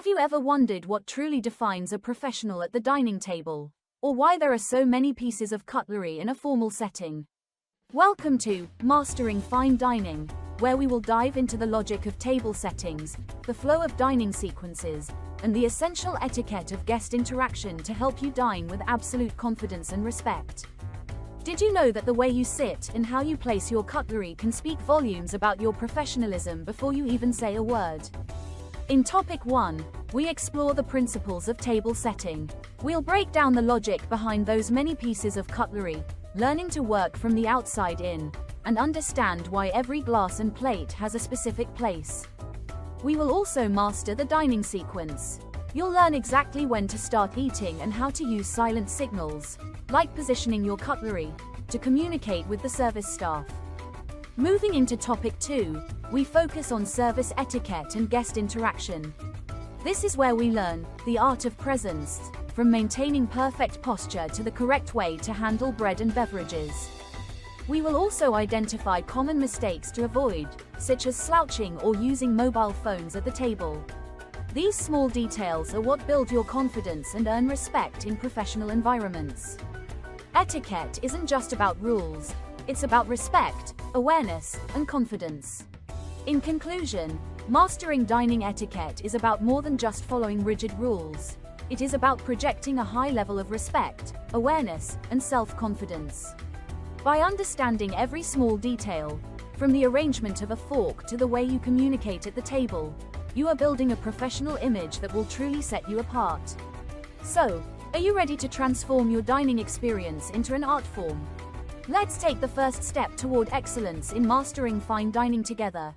Have you ever wondered what truly defines a professional at the dining table? Or why there are so many pieces of cutlery in a formal setting? Welcome to Mastering Fine Dining, where we will dive into the logic of table settings, the flow of dining sequences, and the essential etiquette of guest interaction to help you dine with absolute confidence and respect. Did you know that the way you sit and how you place your cutlery can speak volumes about your professionalism before you even say a word? In Topic 1, we explore the principles of table setting. We'll break down the logic behind those many pieces of cutlery, learning to work from the outside in, and understand why every glass and plate has a specific place. We will also master the dining sequence. You'll learn exactly when to start eating and how to use silent signals, like positioning your cutlery, to communicate with the service staff. Moving into Topic 2, we focus on service etiquette and guest interaction. This is where we learn the art of presence, from maintaining perfect posture to the correct way to handle bread and beverages. We will also identify common mistakes to avoid, such as slouching or using mobile phones at the table. These small details are what build your confidence and earn respect in professional environments. Etiquette isn't just about rules, it's about respect, awareness, and confidence. In conclusion, mastering dining etiquette is about more than just following rigid rules. It is about projecting a high level of respect, awareness, and self-confidence. By understanding every small detail, from the arrangement of a fork to the way you communicate at the table, you are building a professional image that will truly set you apart. So, are you ready to transform your dining experience into an art form? Let's take the first step toward excellence in mastering fine dining together.